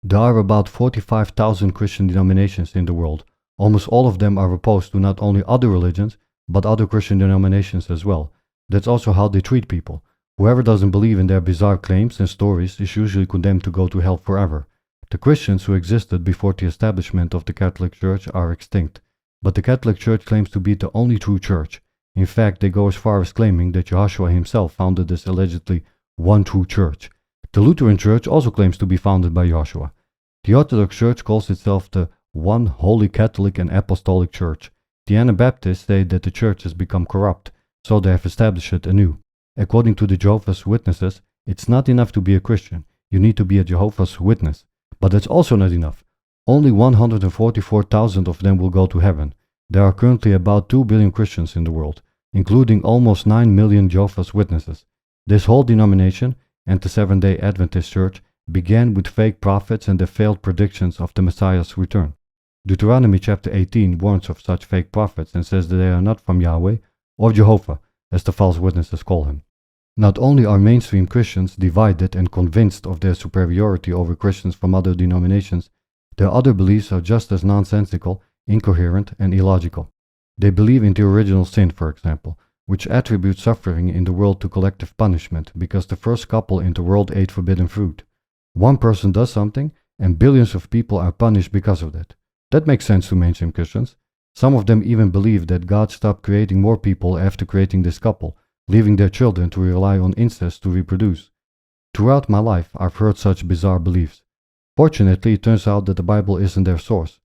There are about 45,000 Christian denominations in the world. Almost all of them are opposed to not only other religions, but other Christian denominations as well. That's also how they treat people. Whoever doesn't believe in their bizarre claims and stories is usually condemned to go to hell forever. The Christians who existed before the establishment of the Catholic Church are extinct, but the Catholic Church claims to be the only true church. In fact, they go as far as claiming that Joshua himself founded this allegedly one true church. The Lutheran Church also claims to be founded by Joshua. The Orthodox Church calls itself the One Holy Catholic and Apostolic Church. The Anabaptists say that the church has become corrupt, so they have established it anew. According to the Jehovah's Witnesses, it's not enough to be a Christian. You need to be a Jehovah's Witness. But that's also not enough. Only 144,000 of them will go to heaven. There are currently about 2 billion Christians in the world, including almost 9 million Jehovah's Witnesses. This whole denomination, and the Seventh-day Adventist Church, began with fake prophets and their failed predictions of the Messiah's return. Deuteronomy chapter 18 warns of such fake prophets and says that they are not from Yahweh or Jehovah, as the false witnesses call him. Not only are mainstream Christians divided and convinced of their superiority over Christians from other denominations, their other beliefs are just as nonsensical, incoherent, and illogical. They believe in the original sin, for example, which attributes suffering in the world to collective punishment because the first couple in the world ate forbidden fruit. One person does something, and billions of people are punished because of that. That makes sense to mainstream Christians. Some of them even believe that God stopped creating more people after creating this couple, leaving their children to rely on incest to reproduce. Throughout my life, I've heard such bizarre beliefs. Fortunately, it turns out that the Bible isn't their source.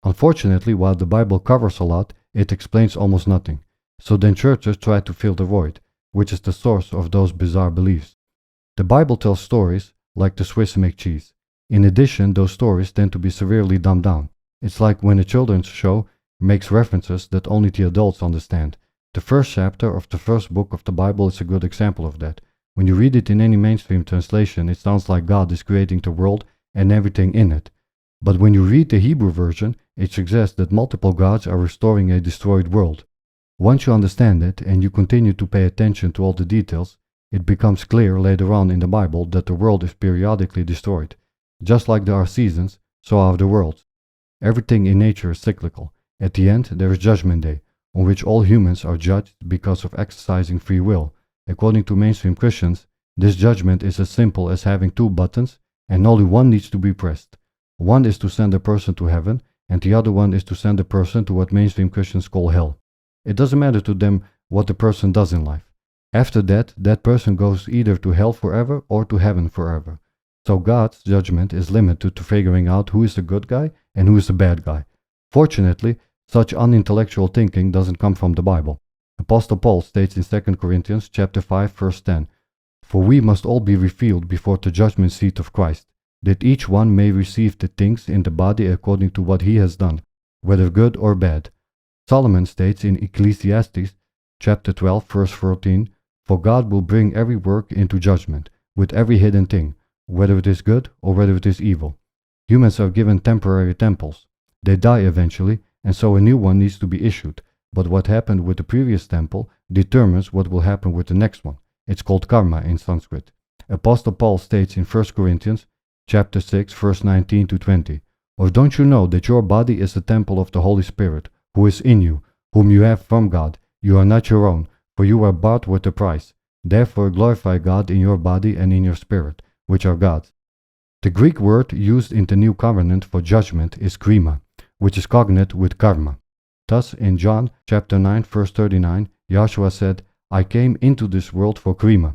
Unfortunately, while the Bible covers a lot, it explains almost nothing. So then churches try to fill the void, which is the source of those bizarre beliefs. The Bible tells stories like the Swiss make cheese. In addition, those stories tend to be severely dumbed down. It's like when a children's show makes references that only the adults understand. The first chapter of the first book of the Bible is a good example of that. When you read it in any mainstream translation, it sounds like God is creating the world and everything in it. But when you read the Hebrew version, it suggests that multiple gods are restoring a destroyed world. Once you understand it and you continue to pay attention to all the details, it becomes clear later on in the Bible that the world is periodically destroyed. Just like there are seasons, so are the worlds. Everything in nature is cyclical. At the end, there is Judgment Day, on which all humans are judged because of exercising free will. According to mainstream Christians, this judgment is as simple as having two buttons and only one needs to be pressed. One is to send a person to heaven and the other one is to send a person to what mainstream Christians call hell. It doesn't matter to them what the person does in life. After that, that person goes either to hell forever or to heaven forever. So God's judgment is limited to figuring out who is the good guy and who is the bad guy. Fortunately, such unintellectual thinking doesn't come from the Bible. Apostle Paul states in 2 Corinthians chapter 5 verse 10, "For we must all be revealed before the judgment seat of Christ, that each one may receive the things in the body according to what he has done, whether good or bad." Solomon states in Ecclesiastes chapter 12 verse 14, "For God will bring every work into judgment, with every hidden thing, whether it is good or whether it is evil." Humans are given temporary temples. They die eventually, and so a new one needs to be issued. But what happened with the previous temple determines what will happen with the next one. It's called karma in Sanskrit. Apostle Paul states in 1 Corinthians chapter 6 verse 19 to 20, "Or don't you know that your body is the temple of the Holy Spirit, who is in you, whom you have from God? You are not your own, for you are bought with a price. Therefore glorify God in your body and in your spirit, which are God's." The Greek word used in the New Covenant for judgment is krima, which is cognate with karma. Thus, in John chapter 9 verse 39, Joshua said, "I came into this world for krima."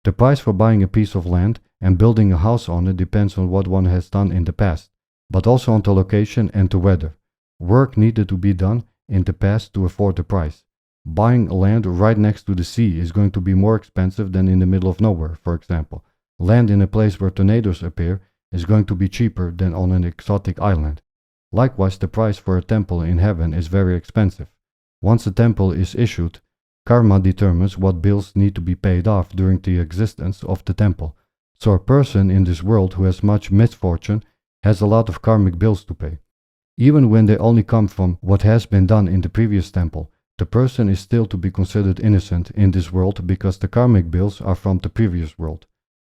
The price for buying a piece of land and building a house on it depends on what one has done in the past, but also on the location and the weather. Work needed to be done in the past to afford the price. Buying land right next to the sea is going to be more expensive than in the middle of nowhere, for example. Land in a place where tornadoes appear is going to be cheaper than on an exotic island. Likewise, the price for a temple in heaven is very expensive. Once a temple is issued, karma determines what bills need to be paid off during the existence of the temple. So a person in this world who has much misfortune has a lot of karmic bills to pay. Even when they only come from what has been done in the previous temple, the person is still to be considered innocent in this world because the karmic bills are from the previous world.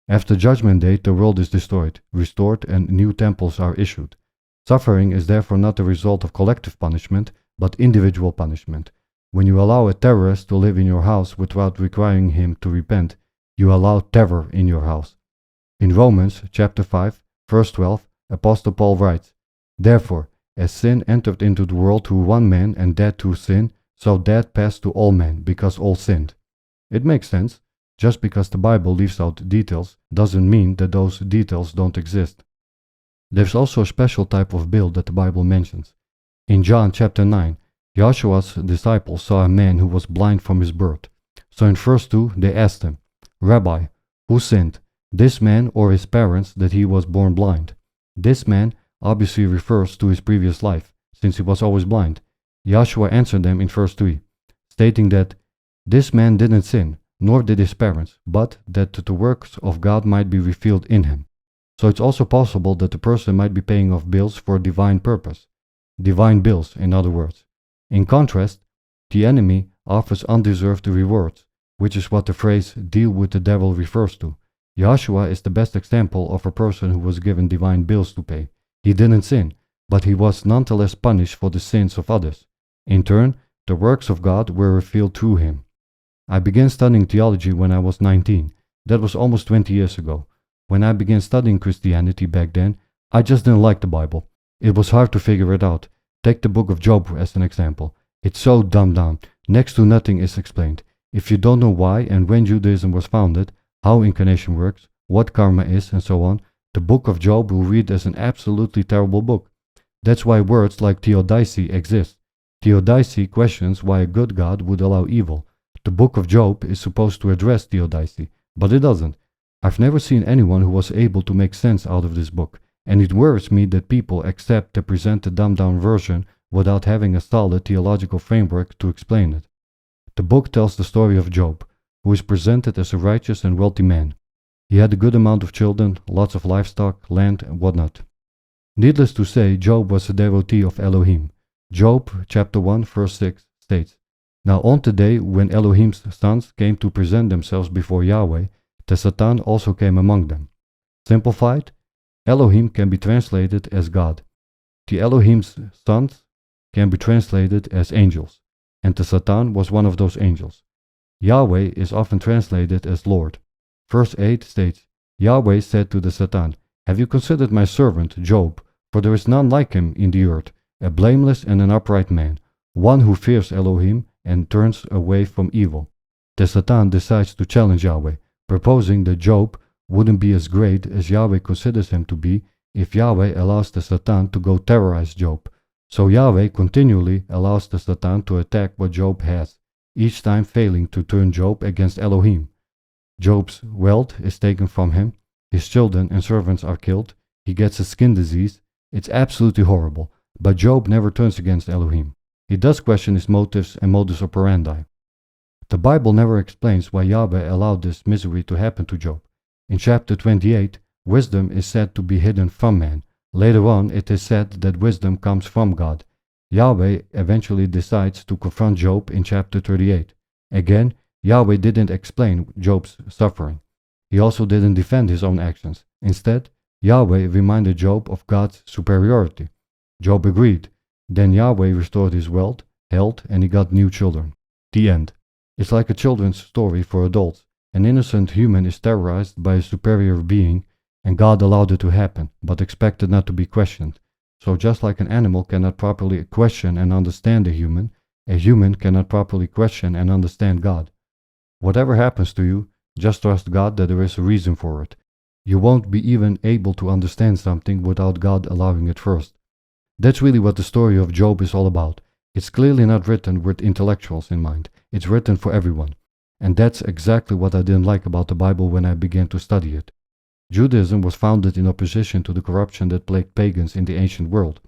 After Judgment Day, the world is destroyed, restored, and new temples are issued. Suffering is therefore not the result of collective punishment, but individual punishment. When you allow a terrorist to live in your house without requiring him to repent, you allow terror in your house. In Romans chapter 5, verse 12, Apostle Paul writes, "Therefore, as sin entered into the world through one man and death through sin, so death passed to all men, because all sinned." It makes sense. Just because the Bible leaves out details doesn't mean that those details don't exist. There's also a special type of bill that the Bible mentions. In John chapter 9, Joshua's disciples saw a man who was blind from his birth. So in verse 2 they asked him, "Rabbi, who sinned, this man or his parents, that he was born blind?" This man obviously refers to his previous life, since he was always blind. Joshua answered them in verse 3, stating that this man didn't sin, nor did his parents, but that the works of God might be revealed in him. So it's also possible that the person might be paying off bills for a divine purpose. Divine bills, in other words. In contrast, the enemy offers undeserved rewards, which is what the phrase "deal with the devil" refers to. Joshua is the best example of a person who was given divine bills to pay. He didn't sin, but he was nonetheless punished for the sins of others. In turn, the works of God were revealed through him. I began studying theology when I was 19. That was almost 20 years ago. When I began studying Christianity back then, I just didn't like the Bible. It was hard to figure it out. Take the book of Job as an example. It's so dumbed down. Next to nothing is explained. If you don't know why and when Judaism was founded, how incarnation works, what karma is, and so on, the book of Job will read as an absolutely terrible book. That's why words like theodicy exist. Theodicy questions why a good God would allow evil. The book of Job is supposed to address theodicy, but it doesn't. I've never seen anyone who was able to make sense out of this book, and it worries me that people accept the presented dumbed-down version without having a solid theological framework to explain it. The book tells the story of Job, who is presented as a righteous and wealthy man. He had a good amount of children, lots of livestock, land, and whatnot. Needless to say, Job was a devotee of Elohim. Job chapter 1 verse 6 states, "Now on the day when Elohim's sons came to present themselves before Yahweh, the Satan also came among them." Simplified, Elohim can be translated as God. The Elohim's sons can be translated as angels, and the Satan was one of those angels. Yahweh is often translated as Lord. Verse 8 states, "Yahweh said to the Satan, Have you considered my servant Job? For there is none like him in the earth, a blameless and an upright man, one who fears Elohim and turns away from evil." The Satan decides to challenge Yahweh, proposing that Job wouldn't be as great as Yahweh considers him to be if Yahweh allows the Satan to go terrorize Job. So Yahweh continually allows the Satan to attack what Job has, each time failing to turn Job against Elohim. Job's wealth is taken from him, his children and servants are killed, he gets a skin disease. It's absolutely horrible, but Job never turns against Elohim. He does question his motives and modus operandi. The Bible never explains why Yahweh allowed this misery to happen to Job. In chapter 28, wisdom is said to be hidden from man. Later on, it is said that wisdom comes from God. Yahweh eventually decides to confront Job in chapter 38. Again, Yahweh didn't explain Job's suffering. He also didn't defend his own actions. Instead, Yahweh reminded Job of God's superiority. Job agreed. Then Yahweh restored his wealth, health, and he got new children. The end. It's like a children's story for adults. An innocent human is terrorized by a superior being, and God allowed it to happen, but expected not to be questioned. So just like an animal cannot properly question and understand a human cannot properly question and understand God. Whatever happens to you, just trust God that there is a reason for it. You won't be even able to understand something without God allowing it first. That's really what the story of Job is all about. It's clearly not written with intellectuals in mind. It's written for everyone. And that's exactly what I didn't like about the Bible when I began to study it. Judaism was founded in opposition to the corruption that plagued pagans in the ancient world.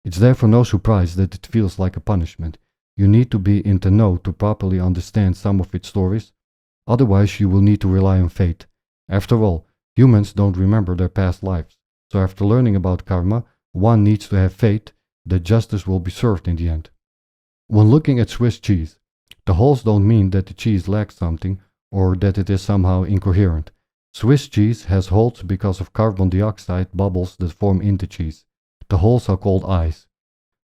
It's therefore no surprise that it feels like a punishment. You need to be in the know to properly understand some of its stories. Otherwise, you will need to rely on fate. After all, humans don't remember their past lives. So after learning about karma, one needs to have faith that justice will be served in the end. When looking at Swiss cheese, the holes don't mean that the cheese lacks something or that it is somehow incoherent. Swiss cheese has holes because of carbon dioxide bubbles that form in the cheese. The holes are called eyes.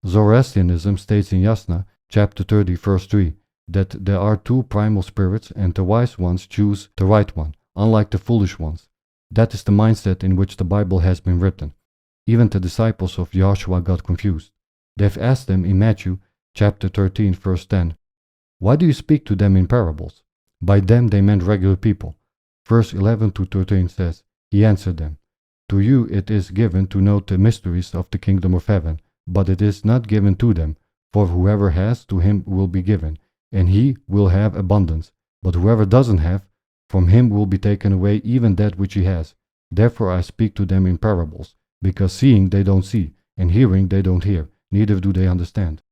Zoroastrianism states in Yasna, chapter 30, verse 3, that there are two primal spirits and the wise ones choose the right one, unlike the foolish ones. That is the mindset in which the Bible has been written. Even the disciples of Joshua got confused. They've asked them in Matthew chapter 13, verse 10, "Why do you speak to them in parables?" By them they meant regular people. Verse 11 to 13 says, "He answered them, To you it is given to know the mysteries of the kingdom of heaven, but it is not given to them. For whoever has, to him will be given, and he will have abundance. But whoever doesn't have, from him will be taken away even that which he has. Therefore I speak to them in parables, because seeing they don't see, and hearing they don't hear, neither do they understand."